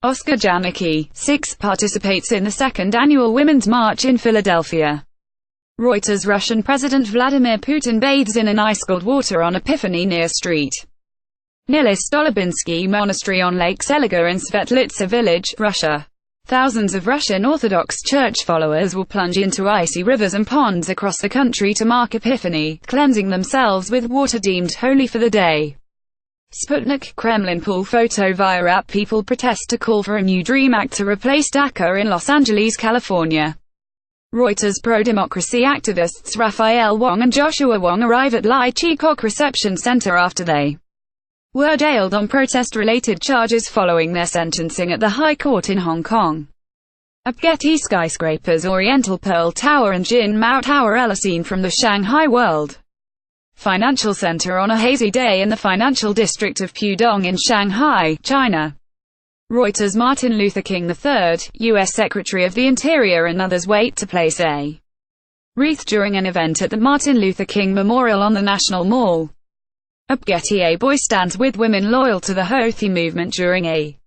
Oscar Janicki, 6, participates in the second annual Women's March in Philadelphia. Reuters. Russian President Vladimir Putin bathes in an ice-cold water on Epiphany near St. Nicholas Stolobinsky Monastery on Lake Seliger in Svetlitsa village, Russia. Thousands of Russian Orthodox Church followers will plunge into icy rivers and ponds across the country to mark Epiphany, cleansing themselves with water deemed holy for the day. Sputnik. Kremlin pull photo via app. People protest to call for a new DREAM Act to replace DACA in Los Angeles, California. Reuters. Pro-democracy activists Raphael Wong and Joshua Wong arrive at Lai Chi Kok Reception Center after they were jailed on protest-related charges following their sentencing at the High Court in Hong Kong. Getty. Skyscrapers Oriental Pearl Tower and Jin Mao Tower are seen from the Shanghai World Financial Center on a hazy day in the financial district of Pudong in Shanghai, China. Reuters. Martin Luther King III, U.S. Secretary of the Interior and others wait to place a wreath during an event at the Martin Luther King Memorial on the National Mall. Getty. A boy stands with women loyal to the Houthi movement during a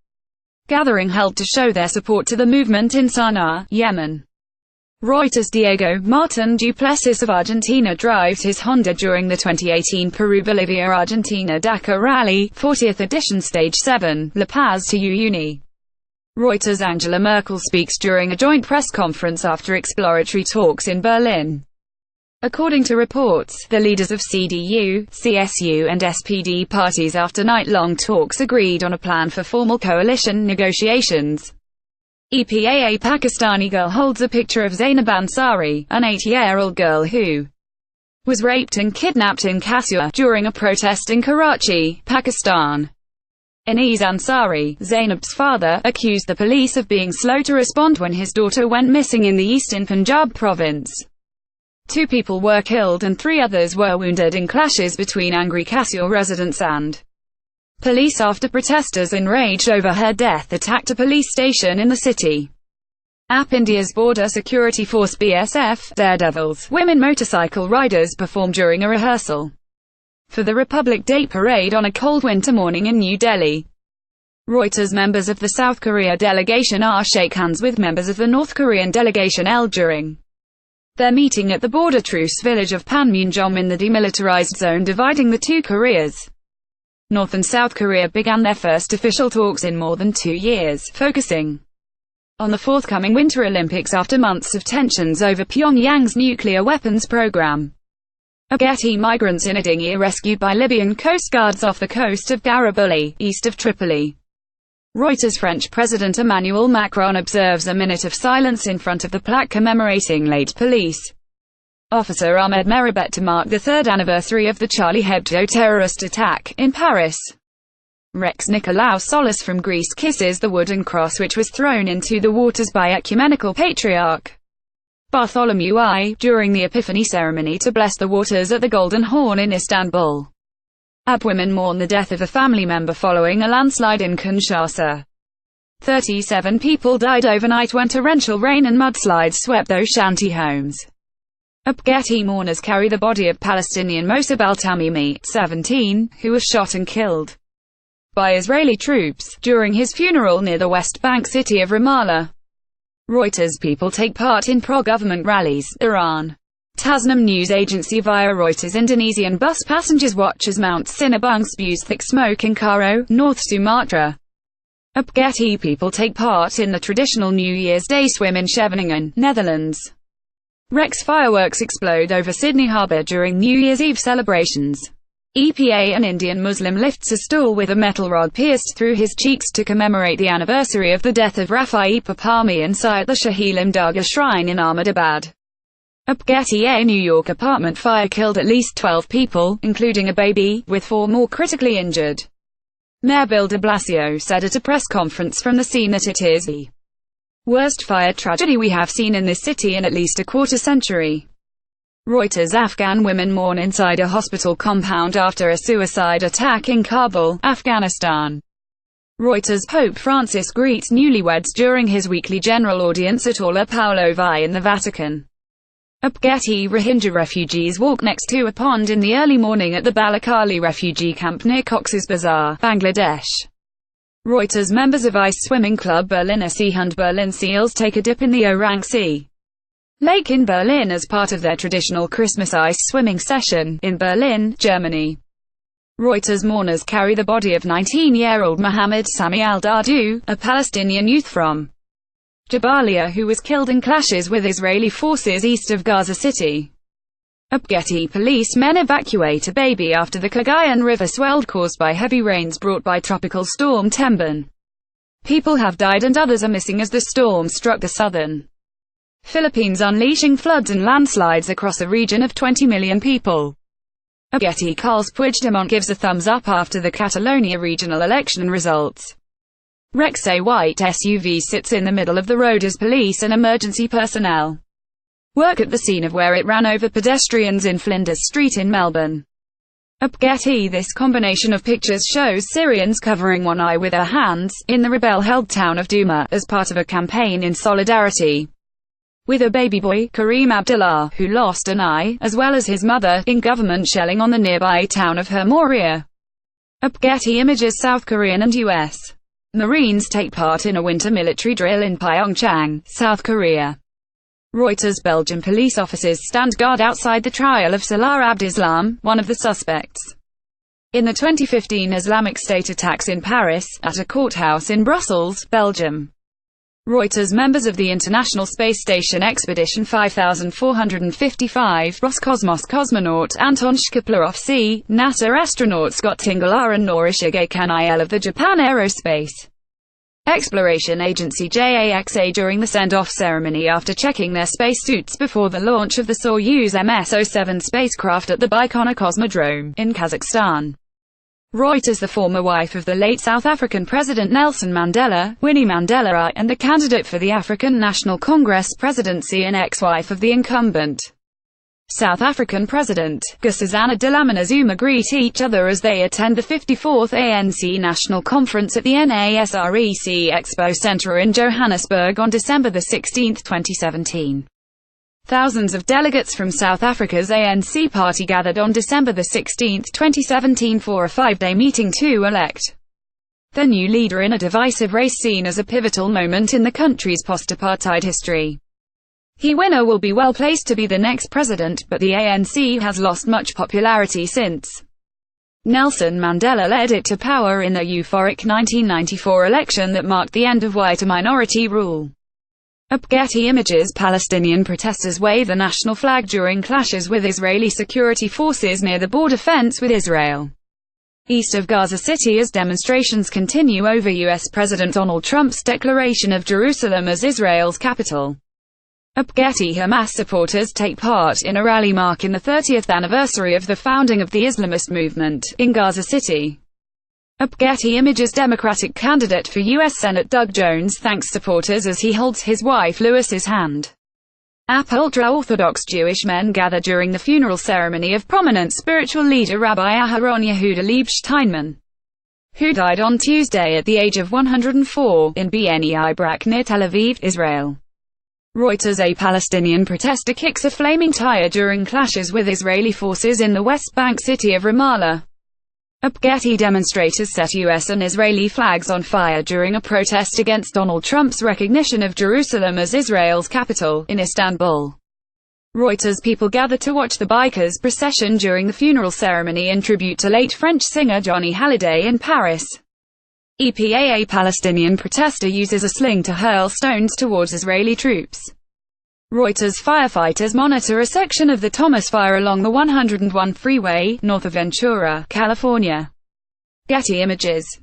gathering held to show their support to the movement in Sana'a, Yemen. Reuters. Diego Martin Duplessis of Argentina drives his Honda during the 2018 Peru-Bolivia-Argentina Dakar Rally, 40th edition Stage 7, La Paz to Uyuni. Reuters. Angela Merkel speaks during a joint press conference after exploratory talks in Berlin. According to reports, the leaders of CDU, CSU and SPD parties after night-long talks agreed on a plan for formal coalition negotiations. EPA. A Pakistani girl holds a picture of Zainab Ansari, an 8-year-old girl who was raped and kidnapped in Kasur during a protest in Karachi, Pakistan. Anees Ansari, Zainab's father, accused the police of being slow to respond when his daughter went missing in the eastern Punjab province. 2 people were killed and 3 others were wounded in clashes between angry Kasur residents and police after protesters enraged over her death attacked a police station in the city. India's Border Security Force BSF, Daredevils, women motorcycle riders performed during a rehearsal for the Republic Day parade on a cold winter morning in New Delhi. Reuters. Members of the South Korea delegation shake hands with members of the North Korean delegation during their meeting at the border truce village of Panmunjom in the demilitarized zone dividing the 2 Koreas. North and South Korea began their first official talks in more than 2 years, focusing on the forthcoming Winter Olympics after months of tensions over Pyongyang's nuclear weapons program. Getty. Migrants in a dinghy are rescued by Libyan coast guards off the coast of Garibaldi, east of Tripoli. Reuters. French President Emmanuel Macron observes a minute of silence in front of the plaque commemorating late police officer Ahmed Merabet to mark the 3rd anniversary of the Charlie Hebdo terrorist attack in Paris. Rex Nikolaos Solis from Greece kisses the wooden cross which was thrown into the waters by Ecumenical Patriarch Bartholomew I, during the Epiphany ceremony to bless the waters at the Golden Horn in Istanbul. Women mourn the death of a family member following a landslide in Kinshasa. 37 people died overnight when torrential rain and mudslides swept those shanty homes. Getty. Mourners carry the body of Palestinian Mosab al-Tamimi, 17, who was shot and killed by Israeli troops during his funeral near the West Bank city of Ramallah. Reuters. People take part in pro-government rallies, Iran. Tasnim news agency via Reuters. Indonesian bus passengers watch as Mount Sinabung spews thick smoke in Karo, North Sumatra. Getty. People take part in the traditional New Year's Day swim in Scheveningen, Netherlands. Rex fireworks explode over Sydney Harbour during New Year's Eve celebrations. EPA. An Indian Muslim lifts a stool with a metal rod pierced through his cheeks to commemorate the anniversary of the death of Rafi Papami inside the Shahilim Dargah shrine in Ahmedabad. Getty. A New York apartment fire killed at least 12 people, including a baby, with 4 more critically injured. Mayor Bill de Blasio said at a press conference from the scene that it is the worst fire tragedy we have seen in this city in at least a quarter-century. Reuters. Afghan women mourn inside a hospital compound after a suicide attack in Kabul, Afghanistan. Reuters. Pope Francis greets newlyweds during his weekly general audience at Orla Paolo VI in the Vatican. Getty. Rohingya refugees walk next to a pond in the early morning at the Balakali refugee camp near Cox's Bazar, Bangladesh. Reuters. Members of Ice Swimming Club Berliner Seehund Berlin Seals take a dip in the Orang See Lake in Berlin as part of their traditional Christmas ice swimming session, in Berlin, Germany. Reuters. Mourners carry the body of 19-year-old Mohammed Sami al-Dardou, a Palestinian youth from Jabalia who was killed in clashes with Israeli forces east of Gaza City. Getty. Policemen evacuate a baby after the Cagayan River swelled caused by heavy rains brought by Tropical Storm Tembin. People have died and others are missing as the storm struck the southern Philippines, unleashing floods and landslides across a region of 20 million people. Getty. Carles Puigdemont gives a thumbs up after the Catalonia regional election results. Rex. A white SUV sits in the middle of the road as police and emergency personnel work at the scene of where it ran over pedestrians in Flinders Street in Melbourne. Getty. This combination of pictures shows Syrians covering one eye with their hands, in the rebel-held town of Douma, as part of a campaign in solidarity with a baby boy, Kareem Abdullah, who lost an eye, as well as his mother, in government shelling on the nearby town of Hermoria. Getty Images. South Korean and U.S. Marines take part in a winter military drill in Pyeongchang, South Korea. Reuters. Belgian police officers stand guard outside the trial of Salah Abdeslam, one of the suspects in the 2015 Islamic State attacks in Paris, at a courthouse in Brussels, Belgium. Reuters. Members of the International Space Station Expedition 5455, Roscosmos cosmonaut Anton Shkaplerov, NASA astronaut Scott Tingler and Norishige Kaniel of the Japan Aerospace Exploration Agency JAXA during the send-off ceremony after checking their spacesuits before the launch of the Soyuz MS-07 spacecraft at the Baikonur Cosmodrome, in Kazakhstan. Reuters. The former wife of the late South African President Nelson Mandela, Winnie Mandela, and the candidate for the African National Congress presidency and ex-wife of the incumbent South African President, Nkosazana Dlamini Zuma, greet each other as they attend the 54th ANC National Conference at the NASREC Expo Centre in Johannesburg on December 16, 2017. Thousands of delegates from South Africa's ANC party gathered on December 16, 2017 for a five-day meeting to elect the new leader in a divisive race seen as a pivotal moment in the country's post-apartheid history. The winner will be well placed to be the next president, but the ANC has lost much popularity since Nelson Mandela led it to power in the euphoric 1994 election that marked the end of white minority rule. Getty Images. Palestinian protesters wave the national flag during clashes with Israeli security forces near the border fence with Israel, east of Gaza City, as demonstrations continue over U.S. President Donald Trump's declaration of Jerusalem as Israel's capital. Getty. Hamas supporters take part in a rally marking the 30th anniversary of the founding of the Islamist movement, in Gaza City. Getty Images. Democratic candidate for U.S. Senate Doug Jones thanks supporters as he holds his wife Lewis's hand. Ultra-Orthodox Jewish men gather during the funeral ceremony of prominent spiritual leader Rabbi Aharon Yehuda Leib Steinman, who died on Tuesday at the age of 104, in Bnei Brak near Tel Aviv, Israel. Reuters. A Palestinian protester kicks a flaming tire during clashes with Israeli forces in the West Bank city of Ramallah. Getty. Demonstrators set U.S. and Israeli flags on fire during a protest against Donald Trump's recognition of Jerusalem as Israel's capital, in Istanbul. Reuters. People gather to watch the bikers' procession during the funeral ceremony in tribute to late French singer Johnny Hallyday in Paris. A Palestinian protester uses a sling to hurl stones towards Israeli troops. Reuters. Firefighters monitor a section of the Thomas Fire along the 101 freeway, north of Ventura, California. Getty Images.